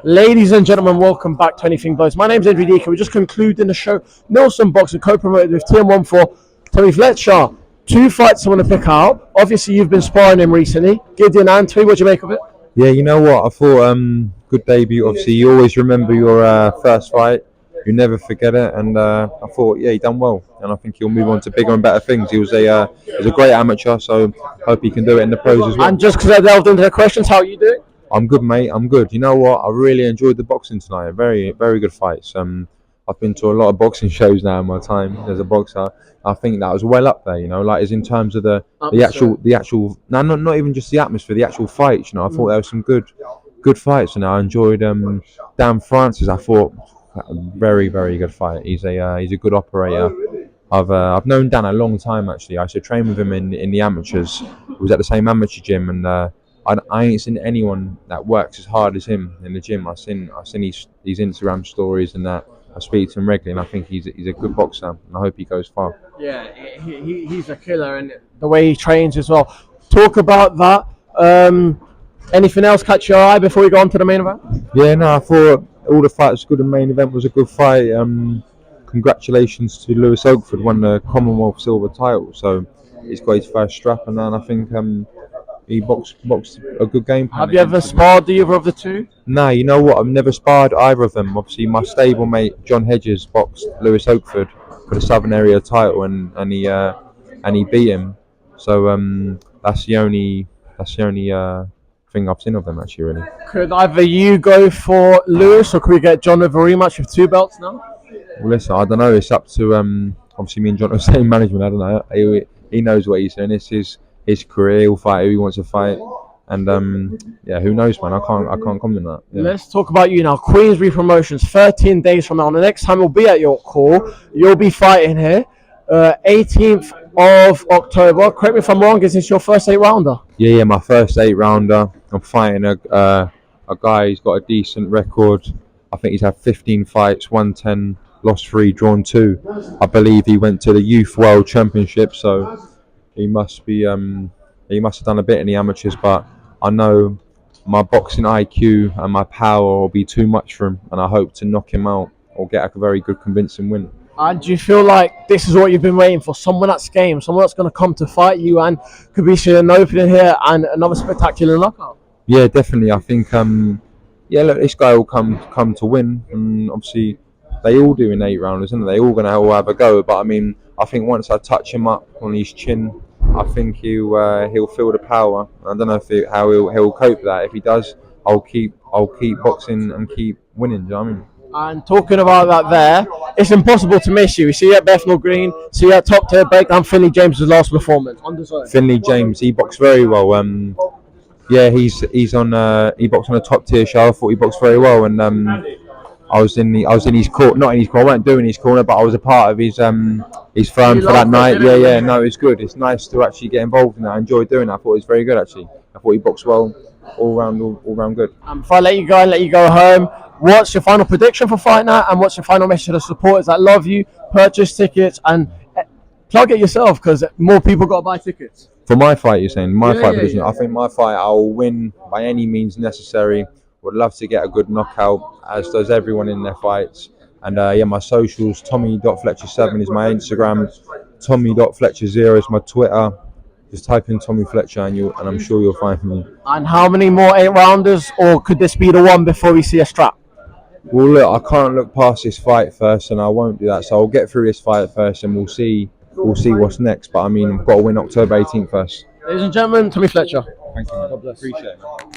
Ladies and gentlemen, welcome back to Anything Blows. My name's ENI-THING. We're just concluding the show. Nelson Boxing, co-promoted with TM14, Tommy Fletcher. Two fights I want to pick out. Obviously, you've been sparring him recently. Gideon and Twee, what do you make of it? Yeah, you know what? I thought good debut. Obviously, you always remember your first fight. You never forget it, and I thought, yeah, he done well, and I think he'll move on to bigger and better things. He was a great amateur, so hope he can do it in the pros as well. And just because I delved into the questions, how are you doing? I'm good, mate. I'm good. You know what? I really enjoyed the boxing tonight. Very, very good fights. I've been to a lot of boxing shows now in my time as a boxer. I think that was well up there. You know, like as in terms of the actual. No, not even just the atmosphere. The actual fights. You know, I thought there were some good fights, and I enjoyed Dan Francis. I thought a very, very good fight. He's a good operator. I've known Dan a long time actually. I used to train with him in the amateurs. He was at the same amateur gym, and I ain't seen anyone that works as hard as him in the gym. I've seen his Instagram stories and that. I speak to him regularly, and I think he's a good boxer, and I hope he goes far. Yeah, he's a killer, and the way he trains as well. Talk about that. Anything else catch your eye before we go on to the main event? Yeah, no, I thought all the fights were good. The main event was a good fight. Congratulations to Lewis Oakford, won the Commonwealth silver title, so he's got his first strap, and then I think he boxed a good game plan. Have you ever sparred either of the two? No, you know what? I've never sparred either of them. Obviously, my stablemate John Hedges boxed Lewis Oakford for the Southern Area title, and he beat him. So that's the only thing I've seen of them actually. Really. Could either you go for Lewis, or could we get John with a rematch with two belts now? Well, listen, I don't know. It's up to obviously me and John are the same management. I don't know. He knows what he's doing. It's his career. He'll fight who he wants to fight, and yeah, who knows, man? I can't comment on that. Yeah. Let's talk about you now. Queensbury Promotions. 13 days from now, the next time we'll be at your call, you'll be fighting here. 18th of October. Correct me if I'm wrong. Is this your first 8-rounder? Yeah, my first 8-rounder. I'm fighting a guy who's got a decent record. I think he's had 15 fights, won 10, lost 3, drawn 2. I believe he went to the Youth World Championship, so he must have done a bit in the amateurs. But I know my boxing IQ and my power will be too much for him, and I hope to knock him out or get a very good convincing win. And do you feel like this is what you've been waiting for? Someone that's game, someone that's going to come to fight you and could be an opening here and another spectacular knockout? Yeah, definitely. I think look, this guy will come to win, and obviously they all do in 8-rounders, isn't they? They all going to all have a go. But I mean, I think once I touch him up on his chin, I think he'll feel the power. I don't know how he'll cope with that. If he does, I'll keep boxing and keep winning. Do you know what I mean? And talking about that there, it's impossible to miss you. We see you at Bethnal Green, see you at Top Tier Breakdown, Finley James' last performance. Finley James, he boxed very well. Yeah, he's on. He boxed on a Top Tier show. I thought he boxed very well, and I was in his court, not in his corner. I weren't doing his corner, but I was a part of his firm for that night. Yeah, no, it's good. It's nice to actually get involved in that. I enjoyed doing that. I thought it was very good actually. I thought he boxed well, all round good. Before I let you go and let you go home, what's your final prediction for fight night, and what's your final message to the supporters that love you? Purchase tickets and plug it yourself, because more people got to buy tickets. For my fight, you're saying? My fight prediction? I think my fight, I will win by any means necessary. Would love to get a good knockout, as does everyone in their fights. And my socials, Tommy.Fletcher7 is my Instagram, Tommy.Fletcher0 is my Twitter. Just type in Tommy Fletcher and I'm sure you'll find me. And how many more 8-rounders, or could this be the one before we see a strap? Well, look, I can't look past this fight first, and I won't do that. So I'll get through this fight first, and we'll see what's next. But I mean, I've got to win October 18th first. Ladies and gentlemen, Tommy Fletcher. Thank you, man. God bless. Appreciate it, man.